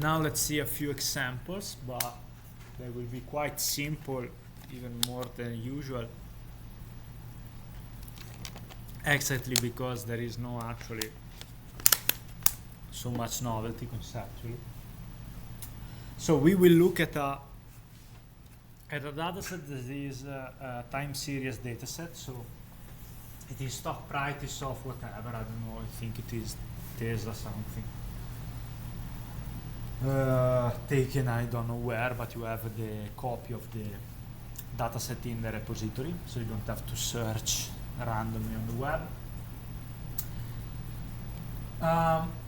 Now let's see a few examples, but they will be quite simple, even more than usual, exactly because there is no actually so much novelty conceptually. So we will look at a data set that is a time series data set. So it is stock prices of whatever, I don't know, I think it is Tesla something. Taken I don't know where, but you have the copy of the dataset in the repository, so you don't have to search randomly on the web.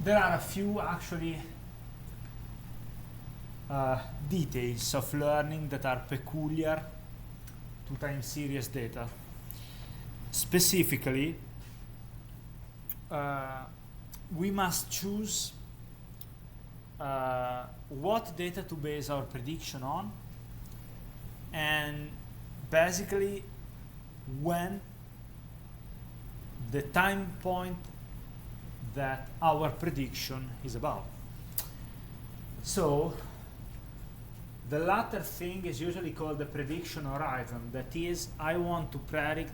There are a few actually details of learning that are peculiar to time series data. Specifically, we must choose what data to base our prediction on, and basically when the time point that our prediction is about. So the latter thing is usually called the prediction horizon. That is, I want to predict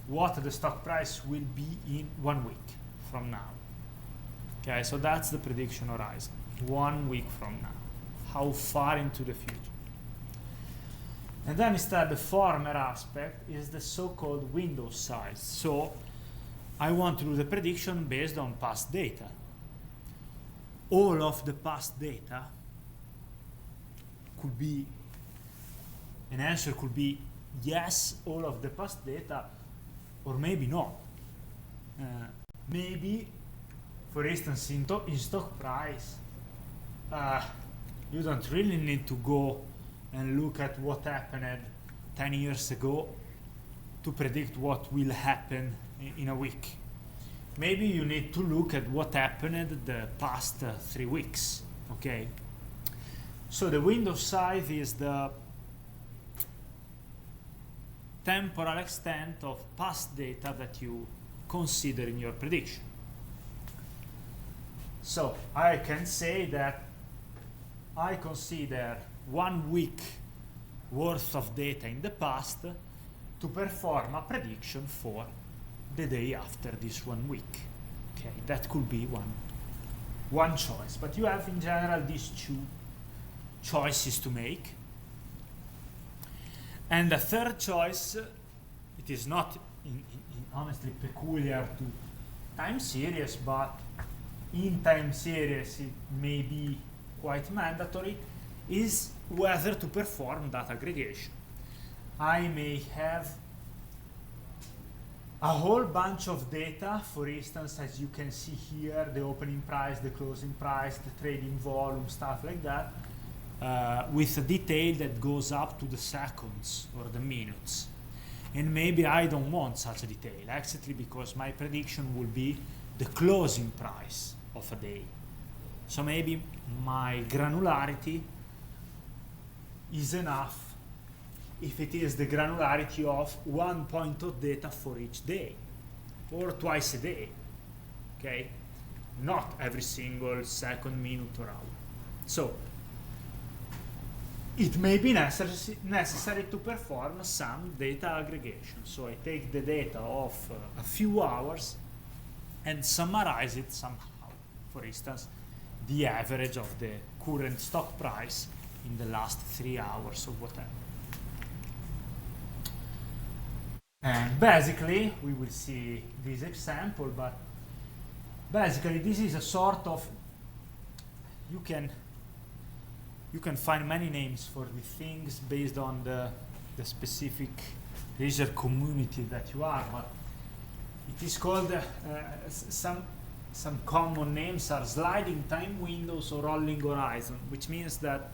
what the stock price will be in 1 week from now. Okay, so that's the prediction horizon. 1 week from now. How far into the future? And then instead the former aspect is the so-called window size. So I want to do the prediction based on past data. All of the past data could be, an answer could be yes, all of the past data, or maybe no. Maybe, for instance, in stock price, you don't really need to go and look at what happened 10 years ago to predict what will happen in a week. Maybe you need to look at what happened the past 3 weeks, okay? So the window size is the temporal extent of past data that you consider in your prediction. So I can say that I consider 1 week worth of data in the past to perform a prediction for the day after this 1 week. Okay, that could be one choice, but you have in general these two choices to make. And the third choice, it is not honestly peculiar to time series, but in time series it may be quite mandatory, is whether to perform data aggregation. I may have a whole bunch of data, for instance, as you can see here, the opening price, the closing price, the trading volume, stuff like that, with a detail that goes up to the seconds or the minutes. And maybe I don't want such a detail, exactly because my prediction will be the closing price of a day. So maybe my granularity is enough if it is the granularity of 1 point of data for each day, or twice a day, okay? Not every single second, minute, or hour. So it may be necessary to perform some data aggregation. So I take the data of a few hours and summarize it somehow. For instance, the average of the current stock price in the last 3 hours or whatever. And basically, we will see this example, but basically this is a sort of, you can find many names for the things based on the specific research community that you are, but it is called, some common names are sliding time windows or rolling horizon, which means that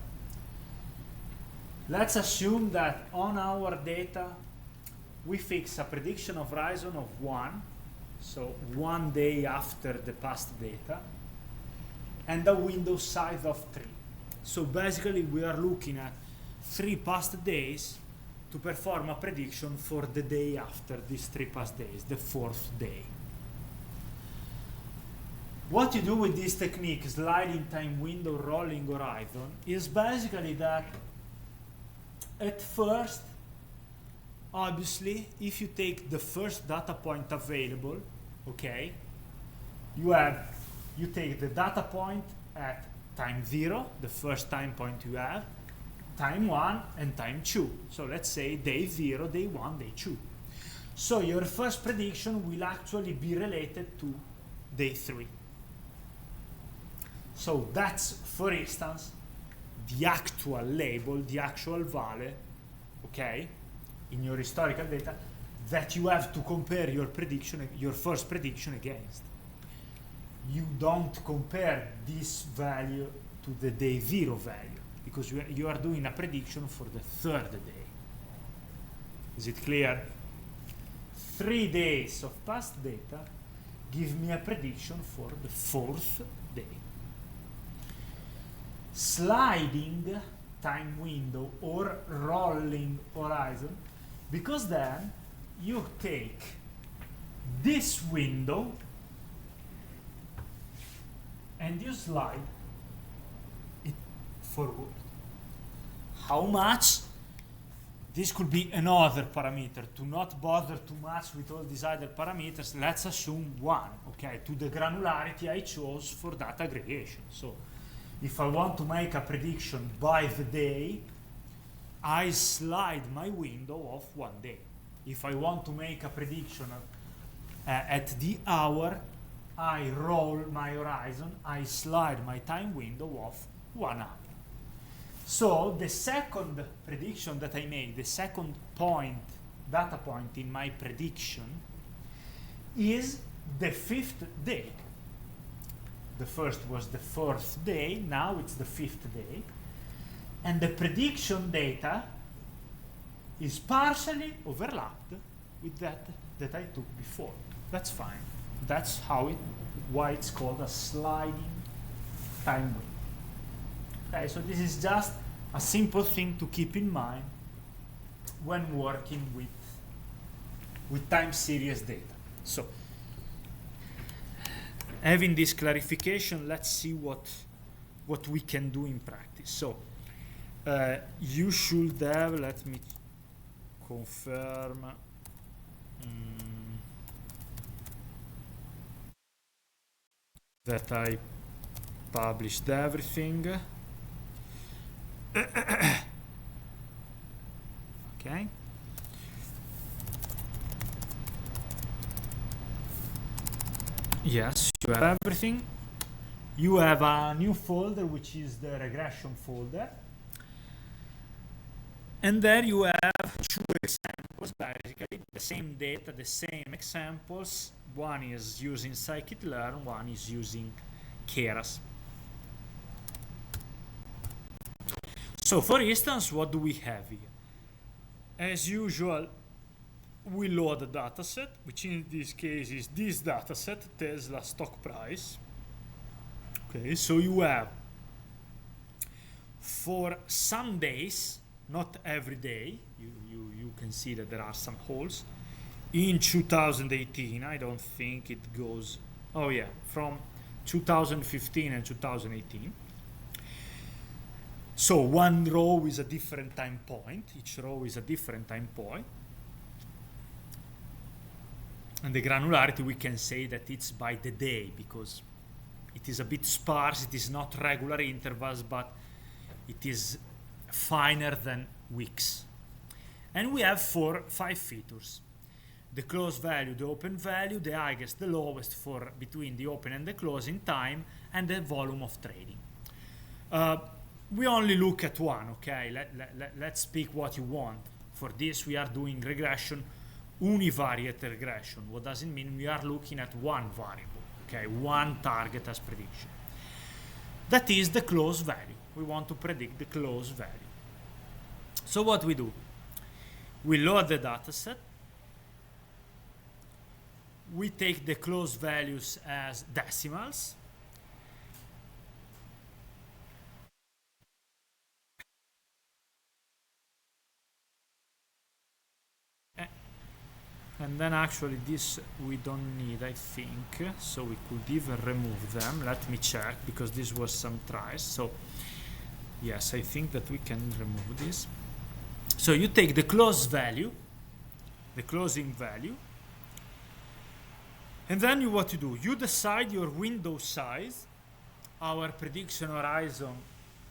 let's assume that on our data we fix a prediction of horizon of 1, so 1 day after the past data, and a window size of 3. So basically we are looking at 3 past days to perform a prediction for the day after these 3 past days, the 4th day. What you do with this technique, sliding time window, rolling horizon, is basically that at first, obviously, if you take the first data point available, okay, you take the data point at time 0, the first time point you have, time 1 and time 2. So let's say day 0, day 1, day 2. So your first prediction will actually be related to day 3. So that's, for instance, the actual label, the actual value, okay, in your historical data that you have to compare your prediction, your first prediction against. You don't compare this value to the day 0 value because you are doing a prediction for the third day. Is it clear? 3 days of past data give me a prediction for the fourth day. Sliding time window or rolling horizon, because then you take this window and you slide it forward. How much? This could be another parameter. To not bother too much with all these other parameters, let's assume 1. Okay, to the granularity I chose for data aggregation. So if I want to make a prediction by the day, I slide my window of 1 day. If I want to make a prediction at the hour, I roll my horizon, I slide my time window of 1 hour. So the second prediction that I made, the second point, data point in my prediction, is the 5th day. The first was the 4th day, now it's the 5th day. And the prediction data is partially overlapped with that I took before. That's fine. That's why it's called a sliding time window. Okay, so this is just a simple thing to keep in mind when working with time series data. So, having this clarification, let's see what we can do in practice. So, you should have, let me confirm, that I published everything. Okay. Yes, you have everything. You have a new folder, which is the regression folder. And there you have 2 examples, basically, the same data, the same examples. One is using scikit-learn, one is using Keras. So, for instance, what do we have here? As usual, we load a dataset, which in this case is this dataset, Tesla stock price. Okay, so you have, for some days, not every day, you can see that there are some holes. In 2018, I don't think it goes, oh yeah, from 2015 and 2018. So one row is a different time point, each row is a different time point. And the granularity, we can say that it's by the day, because it is a bit sparse, it is not regular intervals, but it is finer than weeks. And we have 5 features. The close value, the open value, the highest, the lowest for between the open and the closing time, and the volume of trading. We only look at one, okay? Let's pick what you want. For this, we are doing regression, univariate regression. What does it mean? We are looking at one variable, okay? One target as prediction. That is the close value. We want to predict the close value. So what we do? We load the dataset. We take the close values as decimals. And then actually this we don't need, I think, so we could even remove them. Let me check, because this was some tries. So yes, I think that we can remove this. So you take the close value, the closing value, and then what you do, you decide your window size. Our prediction horizon,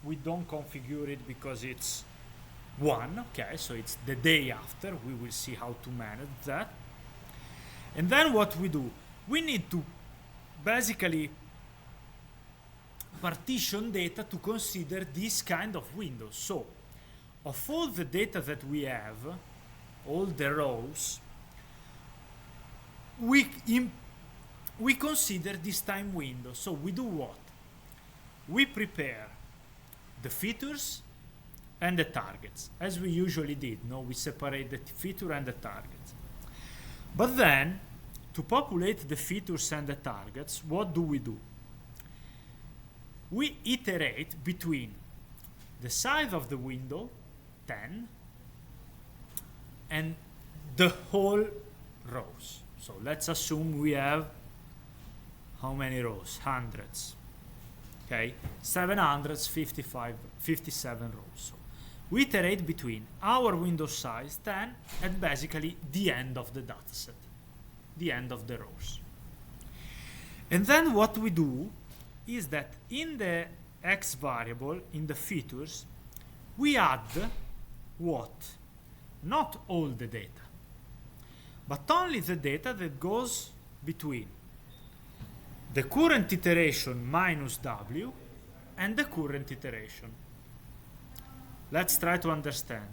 we don't configure it because it's 1, okay, so it's the day after. We will see how to manage that. And then what we do, we need to basically partition data to consider this kind of windows. So of all the data that we have, all the rows, we consider this time window. So we do what? We prepare the features and the targets, as we usually did. No, we separate the feature and the targets. But then, to populate the features and the targets, what do? We iterate between the size of the window, 10, and the whole rows. So let's assume we have how many rows? Hundreds. Okay, 757 rows. So we iterate between our window size 10 and basically the end of the dataset, the end of the rows. And then what we do is that in the x variable, in the features, we add what? Not all the data, but only the data that goes between the current iteration minus w and the current iteration. Let's try to understand.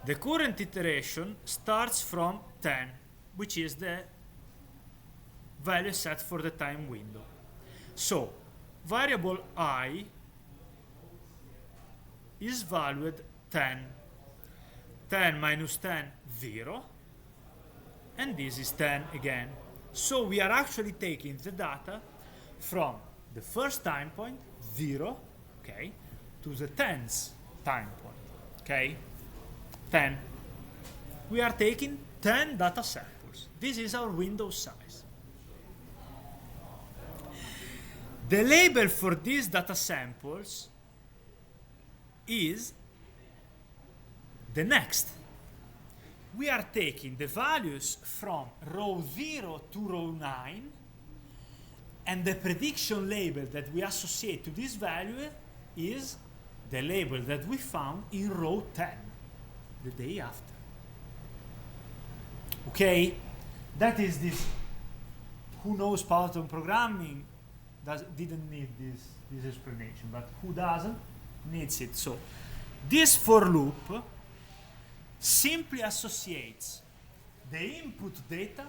The current iteration starts from 10, which is the value set for the time window. So variable I is valued 10. 10 minus 10, 0. And this is 10 again. So we are actually taking the data from the first time point, 0, okay, to the 10th time point, okay, 10. We are taking 10 data samples. This is our window size. The label for these data samples is the next. We are taking the values from row 0 to row 9, and the prediction label that we associate to this value is the label that we found in row 10, the day after. Okay, that is this. Who knows Python programming didn't need this explanation, but who doesn't needs it. So this for loop simply associates the input data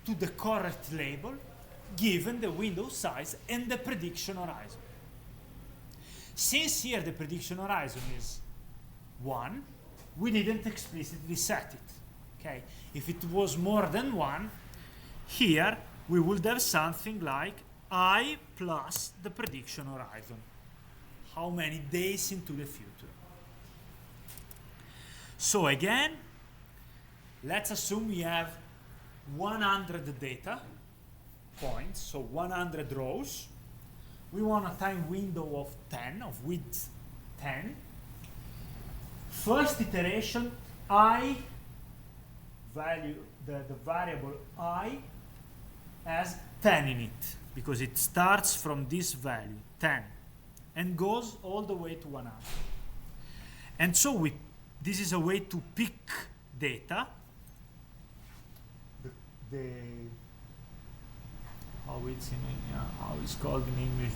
to the correct label given the window size and the prediction horizon. Since here the prediction horizon is 1, we didn't explicitly set it. Okay? If it was more than 1, here we would have something like I plus the prediction horizon. How many days into the future? So again, let's assume we have 100 data points, so 100 rows. We want a time window of 10, of width 10. First iteration, I value, the variable I has 10 in it, because it starts from this value, 10, and goes all the way to 100. And so this is a way to pick data. How it's called in English,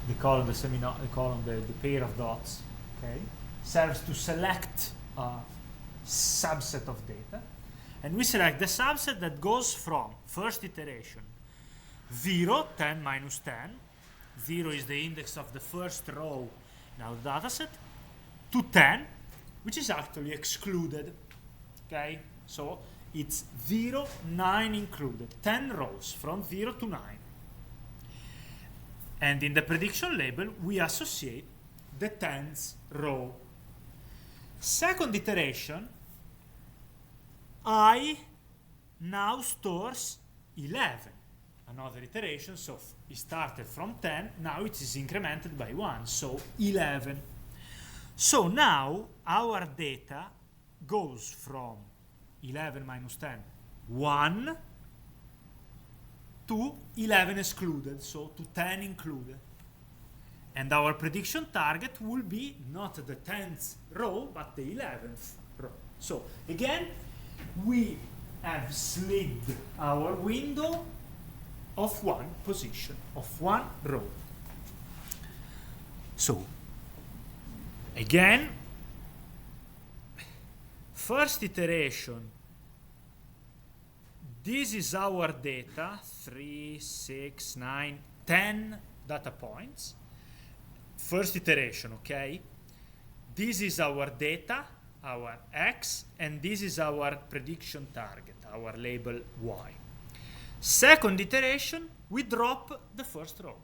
the column, the pair of dots, okay, serves to select a subset of data, and we select the subset that goes from first iteration 0, 10 minus 10. 0 is the index of the first row in our dataset, to 10, which is actually excluded. Okay, so it's 0, 9 included, 10 rows from 0 to 9. And in the prediction label, we associate the 10th row. Second iteration, I now stores 11. Another iteration, so it started from 10, now it is incremented by 1, so 11. So now our data goes from 11 minus 10, 1, to 11 excluded, so to 10 included. And our prediction target will be not the 10th row, but the 11th row. So again, we have slid our window of one position, of one row. So again, first iteration, this is our data, 3, 6, 9, 10 data points. First iteration, okay? This is our data, our X, and this is our prediction target, our label Y. Second iteration, we drop the first row.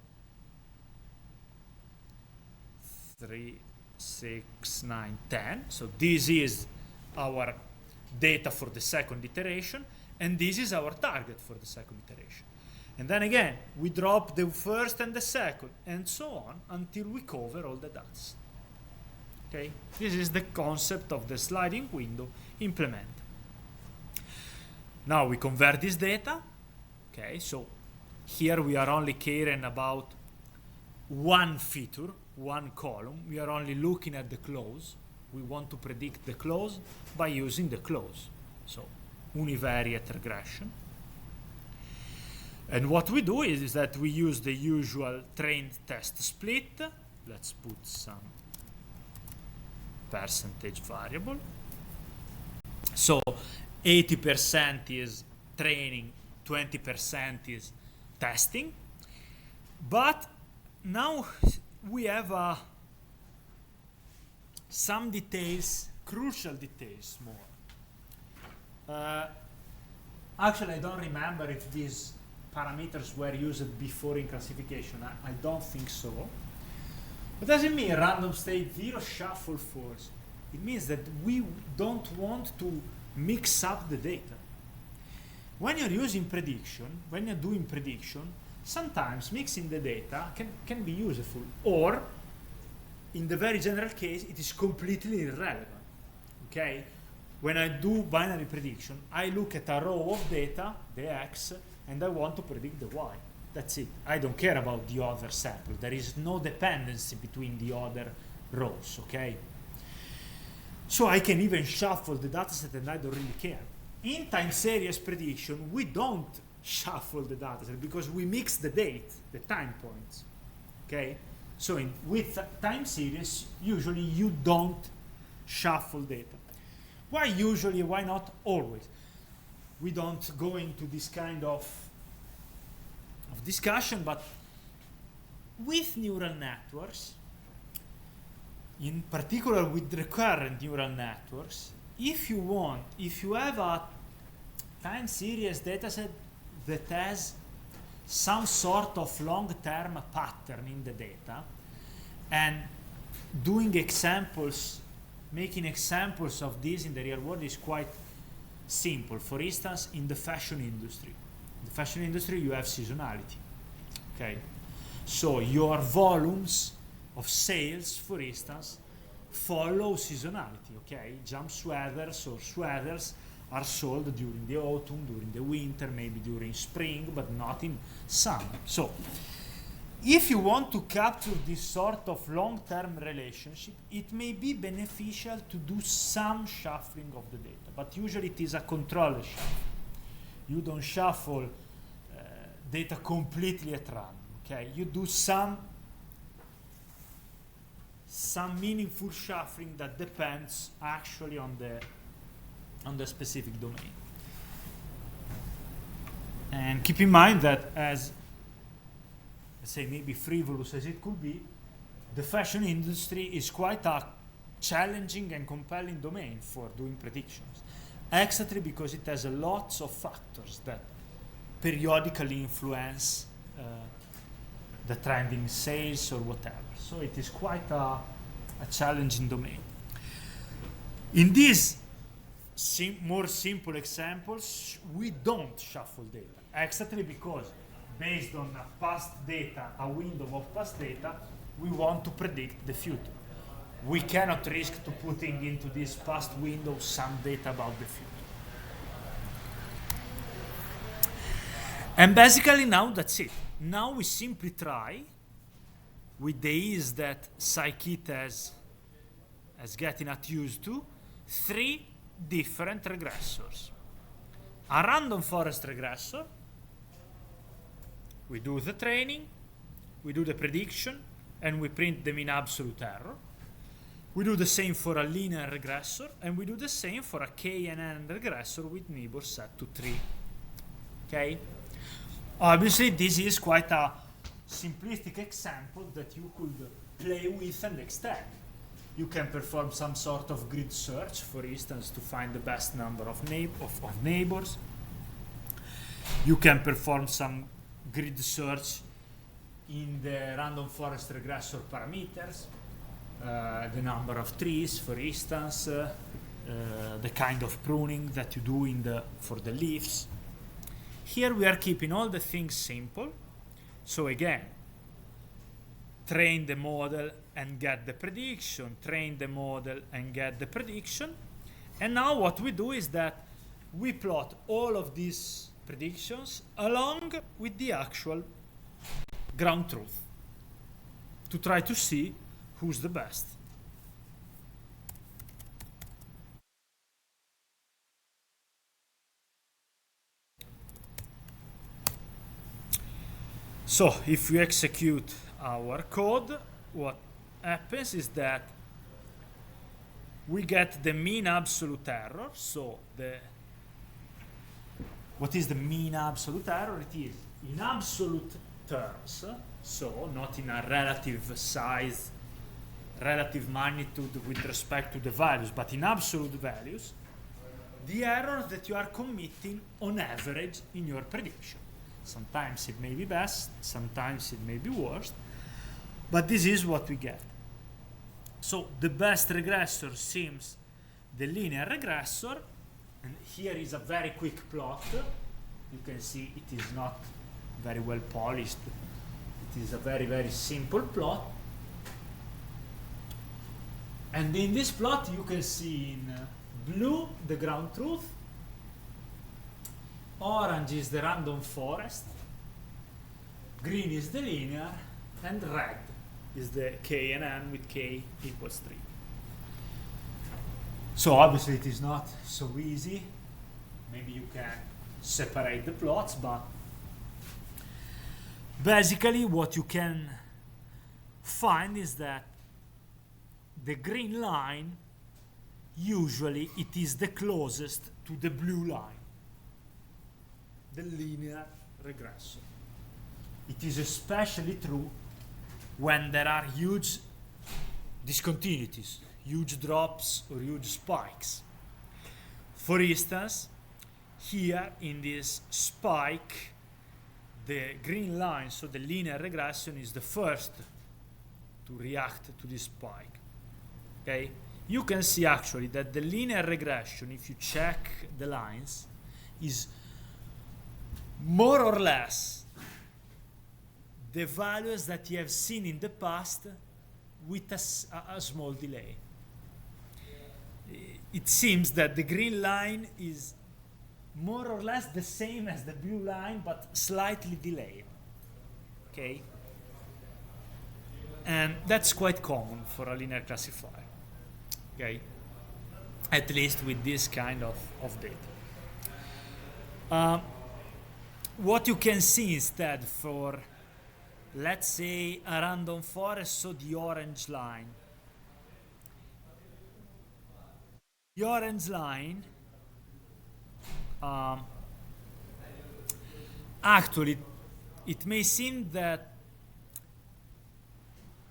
3, 6, 9, 10. So this is our data for the second iteration, and this is our target for the second iteration. And then again, we drop the first and the second, and so on, until we cover all the dots. Okay? This is the concept of the sliding window implemented. Now we convert this data. Okay, so here we are only caring about one feature, one column. We are only looking at the close. We want to predict the close by using the close. So univariate regression. And what we do is that we use the usual trained test split. Let's put some percentage variable. So 80% is training, 20% is testing. But now we have some details, crucial details more. Actually, I don't remember if these parameters were used before in classification. I don't think so. What does it mean, random state 0, shuffle false? It means that we don't want to mix up the data. When you're using prediction, when you're doing prediction, sometimes mixing the data can be useful, or in the very general case, it is completely irrelevant. Okay? When I do binary prediction, I look at a row of data, the X, and I want to predict the Y. That's it. I don't care about the other sample. There is no dependency between the other rows, okay? So I can even shuffle the dataset and I don't really care. In time series prediction, we don't shuffle the dataset because we mix the date, the time points, okay? So with time series, usually you don't shuffle data. Why usually, why not always? We don't go into this kind of discussion, but with neural networks, in particular with recurrent neural networks, if you have a time series dataset that has some sort of long-term pattern in the data, and doing examples, making examples of this in the real world is quite simple. For instance, in the fashion industry. In the fashion industry, you have seasonality. Okay? So your volumes of sales, for instance, follow seasonality. Okay? Jump sweaters or sweaters are sold during the autumn, during the winter, maybe during spring, but not in summer. So if you want to capture this sort of long-term relationship, it may be beneficial to do some shuffling of the data, but usually it is a controlled shuffle. You don't shuffle data completely at random, okay? You do some meaningful shuffling that depends actually on the specific domain. And keep in mind that, as let's say maybe frivolous as it could be, the fashion industry is quite a challenging and compelling domain for doing predictions. Exactly because it has lots of factors that periodically influence the trend in sales or whatever. So it is quite a challenging domain. In this more simple examples, we don't shuffle data. Exactly because based on past data, a window of past data, we want to predict the future. We cannot risk to putting into this past window some data about the future. And basically now that's it. Now we simply try, with the ease that scikit has getting us used to, 3 different regressors. A random forest regressor, we do the training, we do the prediction, and we print the mean absolute error. We do the same for a linear regressor, and we do the same for a KNN regressor with neighbors set to 3. Okay? Obviously, this is quite a simplistic example that you could play with and extend. You can perform some sort of grid search, for instance, to find the best number of neighbors. You can perform some grid search in the random forest regressor parameters, the number of trees, for instance, the kind of pruning that you do for the leaves. Here we are keeping all the things simple. So again, train the model and get the prediction, train the model and get the prediction. And now what we do is that we plot all of these predictions along with the actual ground truth to try to see who's the best. So if we execute our code, what happens is that we get the mean absolute error. So what is the mean absolute error? It is in absolute terms, so not in a relative size, relative magnitude with respect to the values, but in absolute values, the error that you are committing on average in your prediction. Sometimes it may be best, sometimes it may be worst, but this is what we get. So the best regressor seems the linear regressor, and here is a very quick plot. You can see it is not very well polished. It is a very, very simple plot. And in this plot you can see in blue the ground truth, orange is the random forest, green is the linear, and red is the KNN with K equals 3. So obviously it is not so easy. Maybe you can separate the plots, but basically what you can find is that the green line, usually it is the closest to the blue line, the linear regression. It is especially true when there are huge discontinuities, huge drops or huge spikes. For instance, here in this spike, the green line, so the linear regression, is the first to react to this spike. Okay? You can see actually that the linear regression, if you check the lines, is more or less the values that you have seen in the past with a small delay. It seems that the green line is more or less the same as the blue line, but slightly delayed. Okay? And that's quite common for a linear classifier. Okay? At least with this kind of data. What you can see instead for, let's say, a random forest, so the orange line. The orange line actually, it may seem that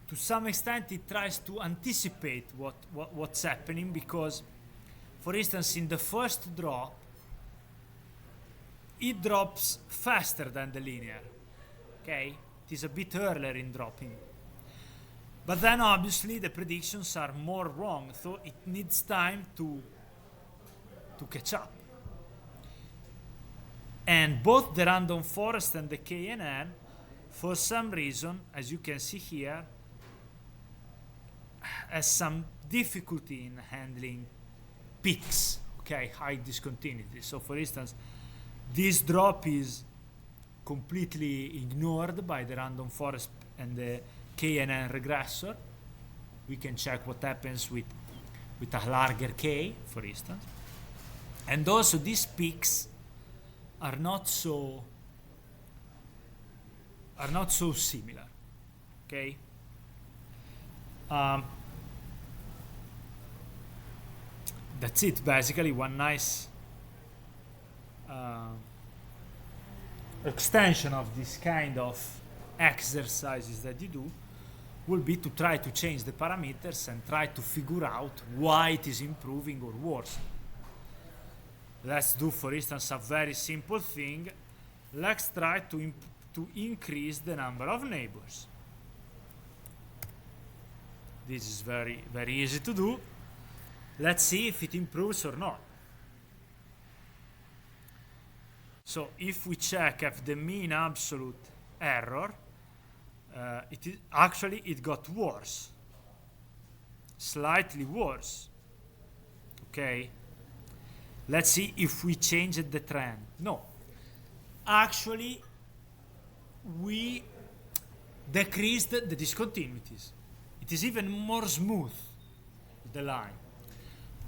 to some extent it tries to anticipate what's happening, because, for instance, in the first drop, it drops faster than the linear. Okay? It is a bit earlier in dropping. But then obviously the predictions are more wrong, so it needs time to catch up. And both the random forest and the KNN, for some reason, as you can see here, has some difficulty in handling peaks, okay, high discontinuity. So for instance, this drop is completely ignored by the random forest and the KNN regressor. We can check what happens with a larger K, for instance. And also these peaks are not so similar, okay? That's it, basically. One nice extension of this kind of exercises that you do will be to try to change the parameters and try to figure out why it is improving or worse. Let's do, for instance, a very simple thing. Let's try to increase the number of neighbors. This is very, very easy to do. Let's see if it improves or not. So if we check if the mean absolute error, it got worse, slightly worse. Okay. Let's see if we changed the trend. No, actually, we decreased the discontinuities. It is even more smooth, the line.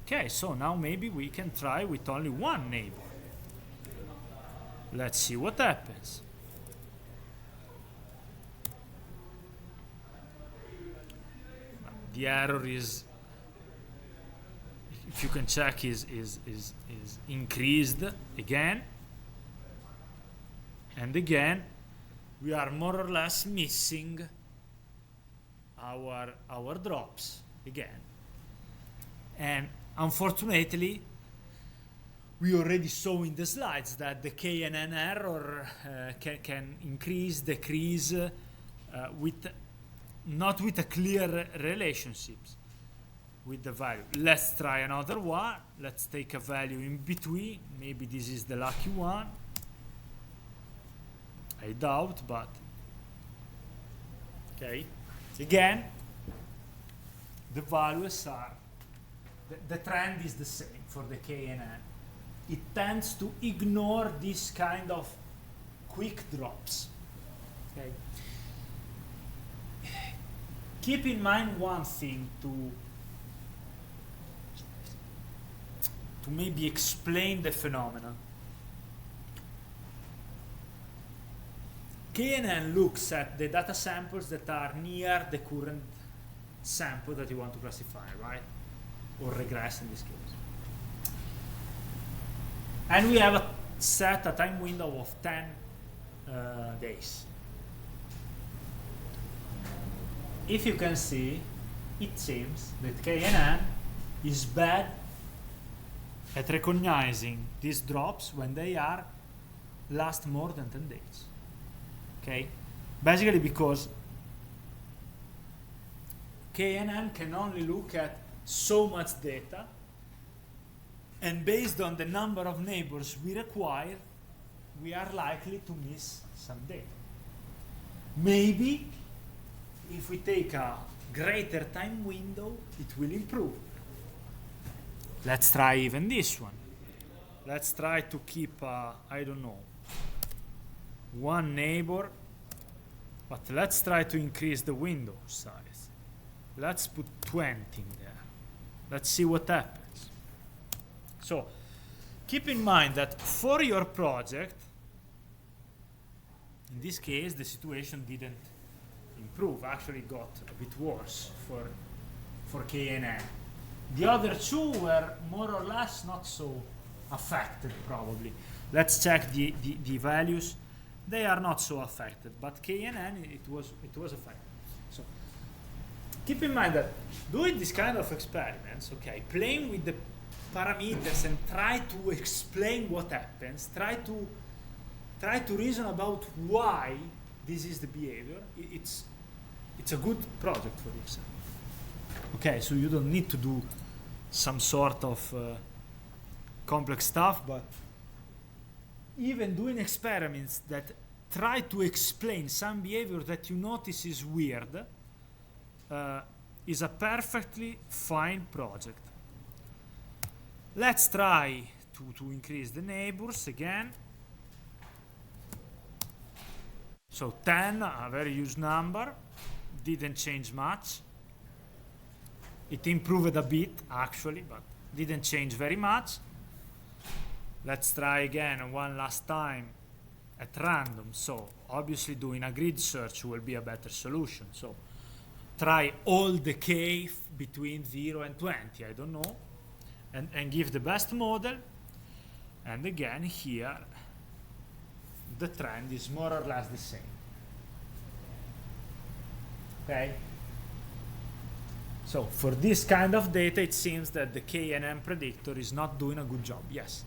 Okay, so now maybe we can try with only one neighbor. Let's see what happens. The error is, if you can check, is increased again. And again, we are more or less missing our drops again. And unfortunately, we already saw in the slides that the KNN error can increase, decrease not with a clear relationships with the value. Let's try another one. Let's take a value in between. Maybe this is the lucky one. I doubt, but okay. Again, the values are, the trend is the same for the KNN. It tends to ignore this kind of quick drops. Okay. Keep in mind one thing to maybe explain the phenomenon. KNN looks at the data samples that are near the current sample that you want to classify, right? Or regress in this case. And we have set a time window of 10 days. If you can see, it seems that KNN is bad at recognizing these drops when they last more than 10 days. Okay? Basically because KNN can only look at so much data, and based on the number of neighbors we require, we are likely to miss some data. Maybe if we take a greater time window, it will improve. Let's try even this one. Let's try to keep, I don't know, one neighbor, but let's try to increase the window size. Let's put 20 in there. Let's see what happens. So keep in mind that for your project, in this case, the situation didn't improve. Actually got a bit worse for KNN. The other two were more or less not so affected, probably. Let's check the values. They are not so affected, but KNN, it was affected. So keep in mind that doing this kind of experiments, okay, playing with the parameters and try to explain what happens, try to reason about why this is the behavior, it's a good project for this. Okay, so you don't need to do some sort of complex stuff, but even doing experiments that try to explain some behavior that you notice is weird is a perfectly fine project. Let's try to increase the neighbors again. So 10, a very huge number, didn't change much. It improved a bit actually, but didn't change very much. Let's try again one last time at random. So obviously doing a grid search will be a better solution. So try all the k between 0 and 20, I don't know, and give the best model. And again here the trend is more or less the same. Okay? So for this kind of data, it seems that the KNN predictor is not doing a good job. Yes?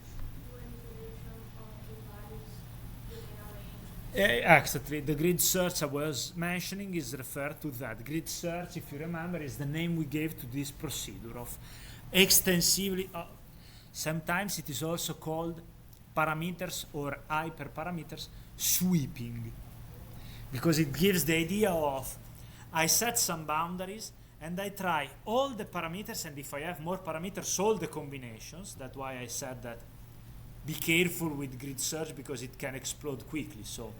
Exactly. The grid search I was mentioning is referred to that. Grid search, if you remember, is the name we gave to this procedure of extensively. Sometimes it is also called parameters or hyperparameters sweeping, because it gives the idea of I set some boundaries and I try all the parameters, and if I have more parameters, all the combinations. That's why I said that be careful with grid search because it can explode quickly. So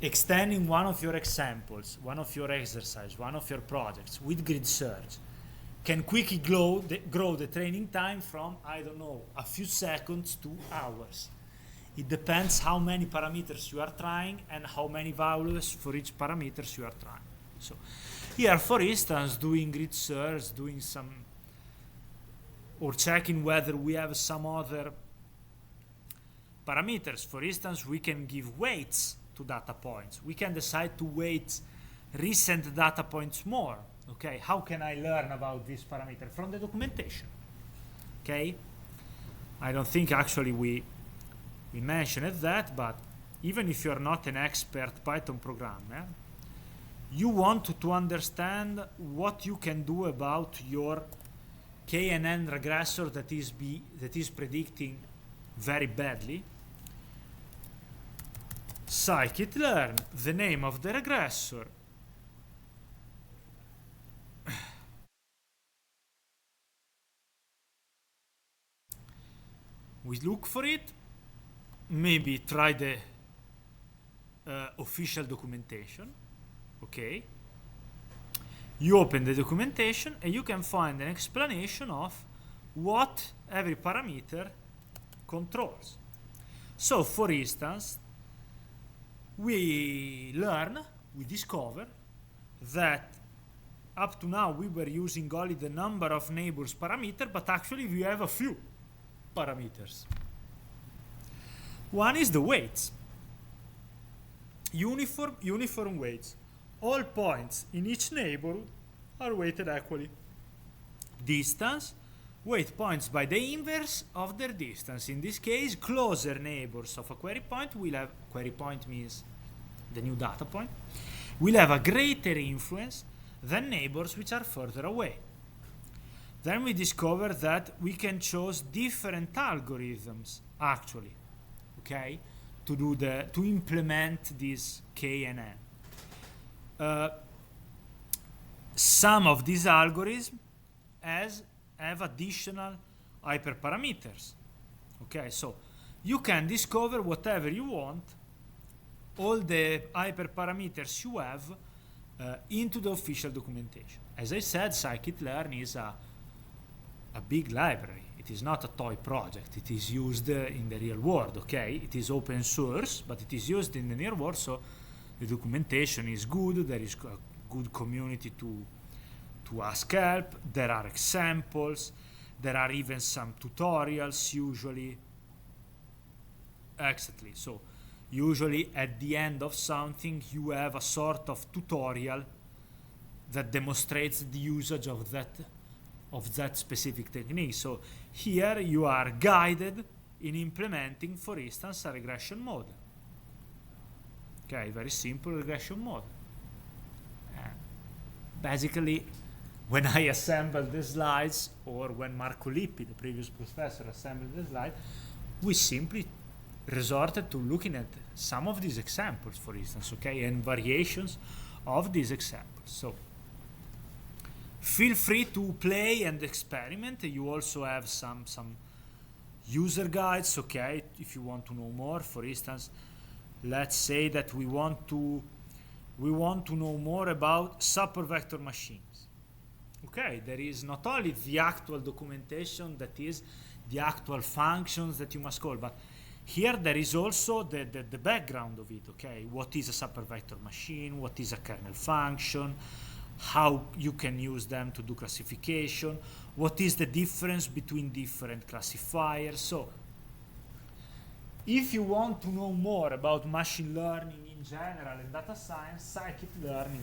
extending one of your examples, one of your exercises, one of your projects with grid search can quickly grow the training time from, I don't know, a few seconds to hours. It depends how many parameters you are trying and how many values for each parameters you are trying. So here, for instance, doing grid search, doing some, or checking whether we have some other parameters. For instance, we can give weights to data points. We can decide to weight recent data points more. Okay, how can I learn about this parameter? From the documentation. Okay, I don't think actually we mentioned that, but even if you're not an expert Python programmer, you want to understand what you can do about your KNN regressor that is predicting very badly. Scikit-learn, the name of the regressor. We look for it, maybe try the official documentation. Okay, you open the documentation and you can find an explanation of what every parameter controls. So for instance, we discover that up to now we were using only the number of neighbors parameter, but actually we have a few parameters. One is the weights. Uniform weights. All points in each neighborhood are weighted equally. Distance, weight points by the inverse of their distance. In this case, closer neighbors of a query point will have, query point means the new data point, will have a greater influence than neighbors which are further away. Then we discover that we can choose different algorithms actually, okay, to implement this KNN. Some of these algorithms have additional hyperparameters. Okay, so you can discover whatever you want, all the hyperparameters you have into the official documentation. As I said, scikit-learn is a big library. It is not a toy project. It is used in the real world. Okay, it is open source, but it is used in the real world. So the documentation is good. There is a good community to ask help. There are examples. There are even some tutorials usually. Exactly. So usually at the end of something you have a sort of tutorial that demonstrates the usage of that specific technique. So here you are guided in implementing, for instance, a regression model. Okay, very simple regression model. Basically, when I assembled the slides, or when Marco Lippi, the previous professor, assembled the slide, we simply resorted to looking at some of these examples, for instance, okay, and variations of these examples. So feel free to play and experiment. You also have some user guides, okay, if you want to know more. For instance, let's say that we want to know more about supervector machines. Okay, there is not only the actual documentation, that is the actual functions that you must call, but here there is also the background of it, okay? What is a supervector machine? What is a kernel function? How you can use them to do classification? What is the difference between different classifiers? So, if you want to know more about machine learning in general and data science, scikit-learn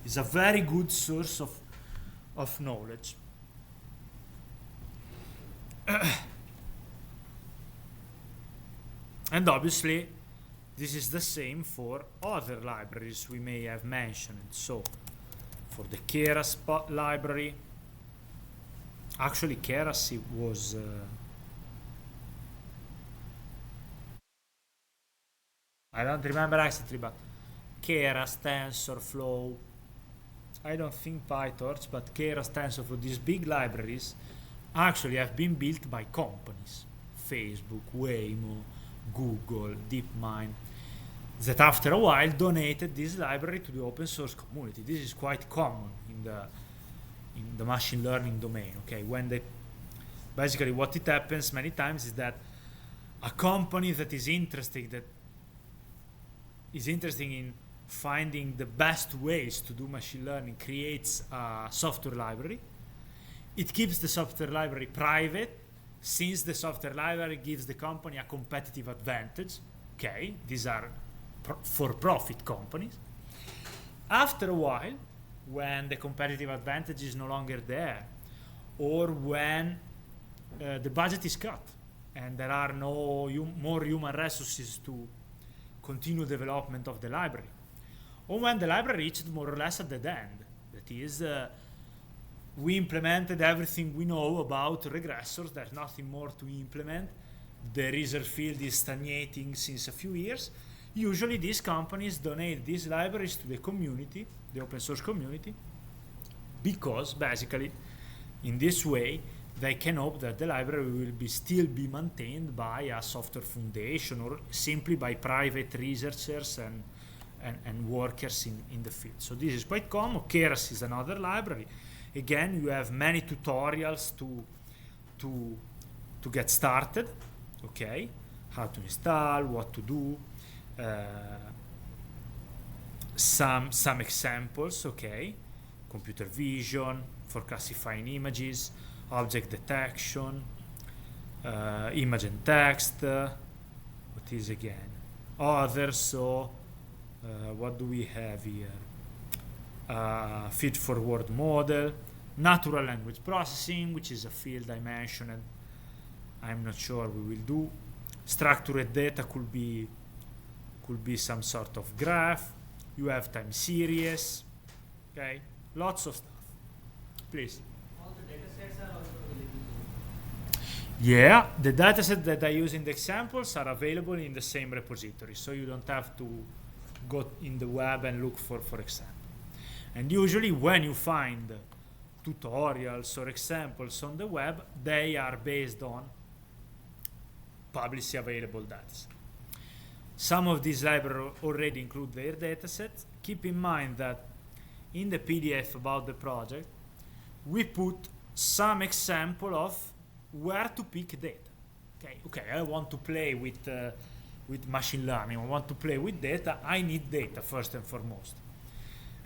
is a very good source of knowledge. And obviously, this is the same for other libraries we may have mentioned. So, for the Keras library, actually Keras was I don't remember exactly, but Keras, TensorFlow, I don't think PyTorch, but Keras, TensorFlow, these big libraries actually have been built by companies, Facebook, Waymo, Google, DeepMind, that after a while donated this library to the open source community. This is quite common in the machine learning domain. Okay, when basically what it happens many times is that a company that is interested in finding the best ways to do machine learning creates a software library. It keeps the software library private, since the software library gives the company a competitive advantage. Okay, these are for-profit companies. After a while, when the competitive advantage is no longer there, or when the budget is cut and there are no more human resources to continue development of the library, or when the library reached more or less at the end, that is, we implemented everything we know about regressors, there's nothing more to implement, the research field is stagnating since a few years, usually these companies donate these libraries to the community, the open source community, because basically in this way they can hope that the library will still be maintained by a software foundation or simply by private researchers and workers in the field. So this is quite common. Keras is another library. Again, you have many tutorials to get started, okay? How to install, what to do, some examples, okay? Computer vision for classifying images, object detection, image and text, what is again? Others, so what do we have here? Feed-forward model, natural language processing, which is a field I mentioned. I'm not sure we will do. Structured data could be some sort of graph. You have time series, okay? Lots of stuff. Please. All the data sets are also available. Yeah, the dataset that I use in the examples are available in the same repository, so you don't have to go in the web and look for example. And usually when you find tutorials or examples on the web, they are based on publicly available datasets. Some of these libraries already include their datasets. Keep in mind that in the PDF about the project, we put some example of where to pick data. Okay, I want to play with machine learning. I want to play with data. I need data first and foremost.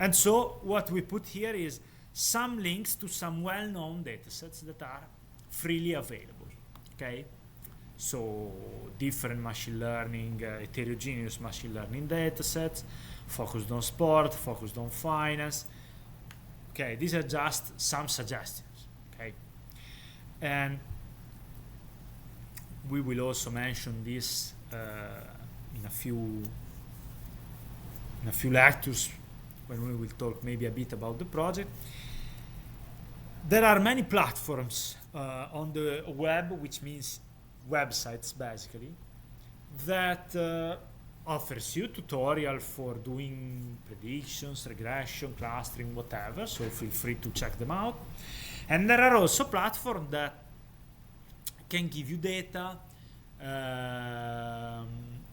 And so what we put here is some links to some well-known datasets that are freely available. Okay, so different machine learning, heterogeneous machine learning datasets, focused on sport, focused on finance. Okay, these are just some suggestions. Okay, and we will also mention this in a few lectures when we will talk maybe a bit about the project. There are many platforms on the web, which means websites basically, that offers you tutorial for doing predictions, regression, clustering, whatever, so feel free to check them out. And there are also platforms that can give you data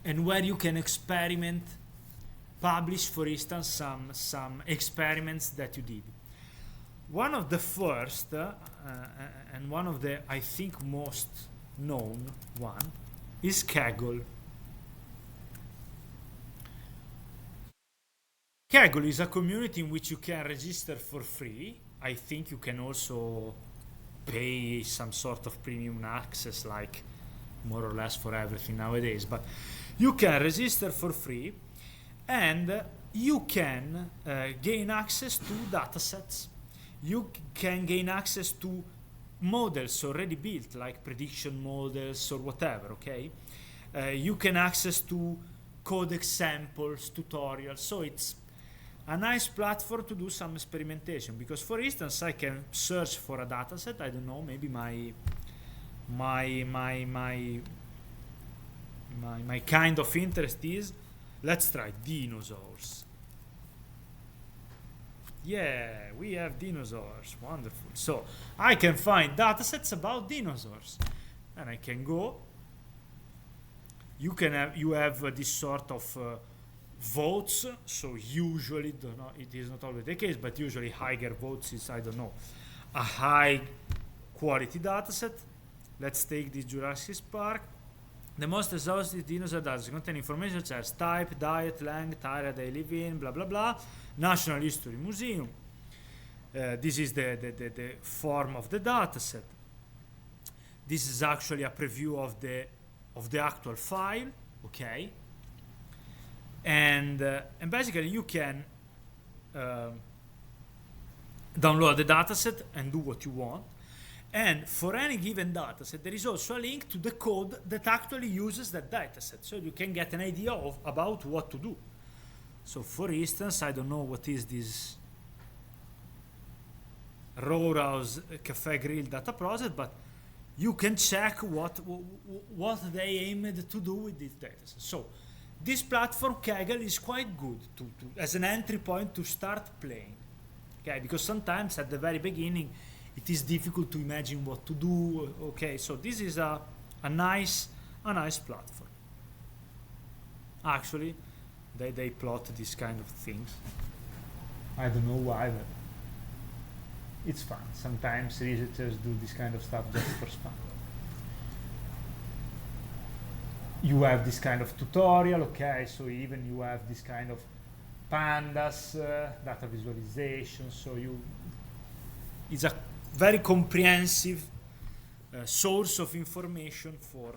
and where you can experiment, publish, for instance, some experiments that you did. One of the first and one of the, I think, most known one is Kaggle. Kaggle is a community in which you can register for free. I think you can also pay some sort of premium access, like more or less for everything nowadays, but you can register for free and you can gain access to datasets. You can gain access to models already built, like prediction models or whatever, okay? You can access to code examples, tutorials, so it's a nice platform to do some experimentation, because for instance I can search for a dataset. I don't know, maybe my kind of interest is, let's try dinosaurs. Yeah, we have dinosaurs, wonderful. So I can find datasets about dinosaurs and I can go. You have this sort of votes, so usually, it is not always the case, but usually higher votes is, I don't know, a high quality dataset. Let's take the Jurassic Park. The most exhaustive dinosaur dataset contain information such as type, diet, length, area they live in, blah blah blah. National History Museum. This is the form of the dataset. This is actually a preview of the actual file, okay? And basically you can download the dataset and do what you want. And for any given dataset, there is also a link to the code that actually uses that dataset, so you can get an idea about what to do. So for instance, I don't know what is this Rora's Cafe Grill data project, but you can check what they aimed to do with this dataset. So this platform Kaggle is quite good to as an entry point to start playing. Okay, because sometimes at the very beginning it is difficult to imagine what to do. Okay, so this is a nice platform. Actually, they plot these kind of things. I don't know why, but it's fun. Sometimes researchers do this kind of stuff just for fun. You have this kind of tutorial, okay, so even you have this kind of pandas, data visualization, so it's a very comprehensive source of information for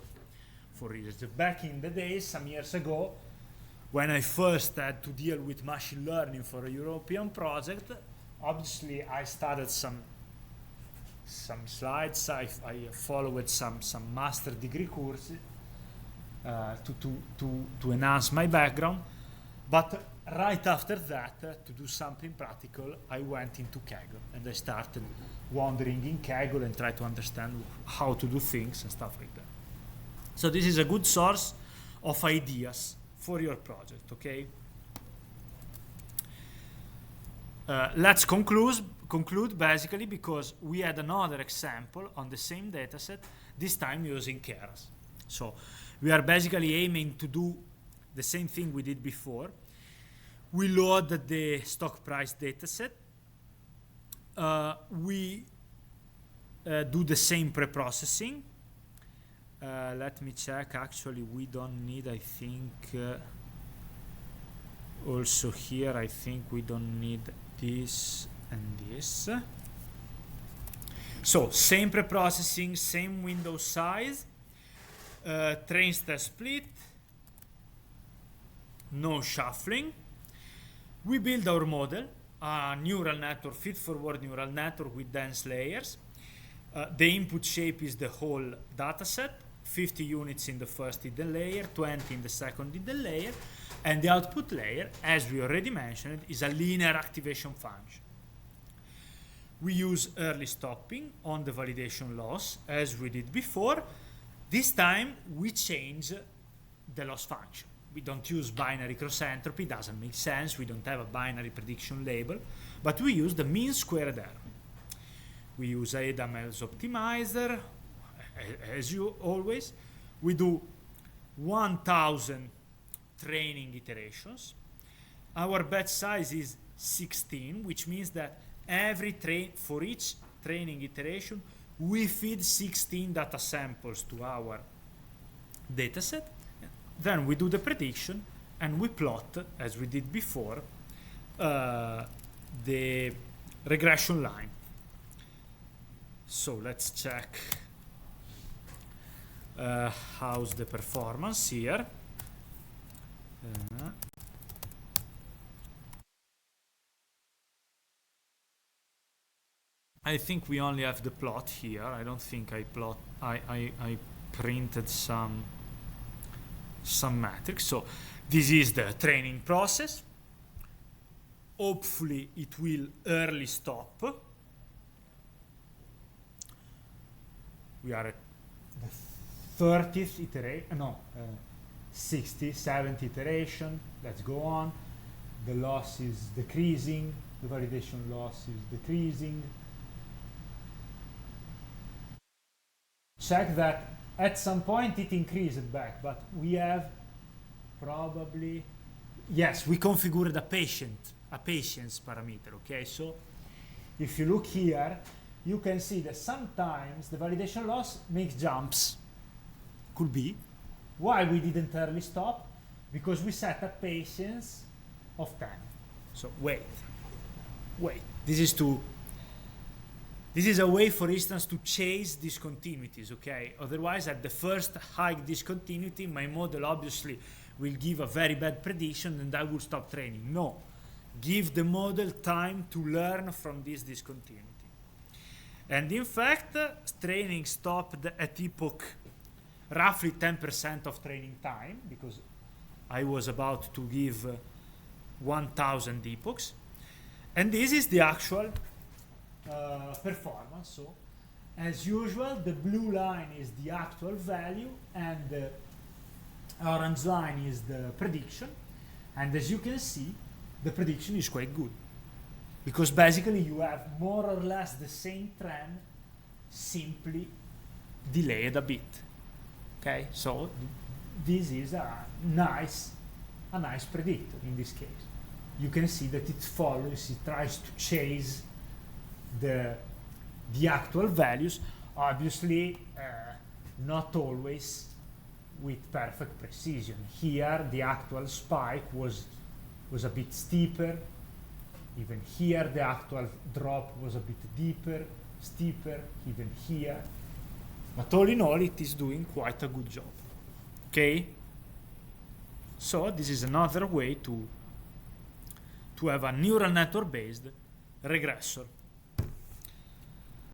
research. Back in the days, some years ago, when I first had to deal with machine learning for a European project, obviously I started some slides. I followed some master degree courses to enhance my background, but right after that, to do something practical, I went into Kaggle and I started wandering in Kaggle and try to understand how to do things and stuff like that. So this is a good source of ideas for your project, okay? Let's conclude basically, because we had another example on the same dataset, this time using Keras. So we are basically aiming to do the same thing we did before. We load the stock price dataset. We do the same pre-processing. Let me check. Actually, we don't need, I think, also here, I think we don't need this and this. So, same pre-processing, same window size, train state split, no shuffling. We build our model, a neural network, feed-forward neural network with dense layers. The input shape is the whole dataset, 50 units in the first hidden layer, 20 in the second hidden layer, and the output layer, as we already mentioned, is a linear activation function. We use early stopping on the validation loss as we did before. This time we change the loss function. We don't use binary cross entropy, doesn't make sense. We don't have a binary prediction label, but we use the mean squared error. We use ADAM as optimizer, as you always. We do 1000 training iterations. Our batch size is 16, which means that for each training iteration, we feed 16 data samples to our dataset. Then we do the prediction and we plot, as we did before, the regression line. So let's check how's the performance here. I think we only have the plot here. I don't think I printed some matrix. So this is the training process. Hopefully it will early stop. We are at the 30th iteration, 60, 70 iteration. Let's go on. The loss is decreasing. The validation loss is decreasing. Check that at some point it increased back, but we have probably, yes, we configured a patience parameter, okay? So if you look here, you can see that sometimes the validation loss makes jumps. Could be. Why we didn't early stop? Because we set a patience of 10. So wait. This is a way, for instance, to chase discontinuities, okay? Otherwise, at the first high discontinuity, my model obviously will give a very bad prediction and I will stop training. No. Give the model time to learn from this discontinuity. And in fact, training stopped at epoch roughly 10% of training time, because I was about to give 1000 epochs. And this is the actual performance. So as usual, the blue line is the actual value and the orange line is the prediction. And as you can see, the prediction is quite good, because basically you have more or less the same trend, simply delayed a bit. Okay, so this is a nice predictor in this case. You can see that it follows, it tries to chase the actual values, obviously not always with perfect precision. Here the actual spike was a bit steeper. Even here the actual drop was a bit steeper, even here. But all in all, it is doing quite a good job. Okay? So this is another way to have a neural network based regressor.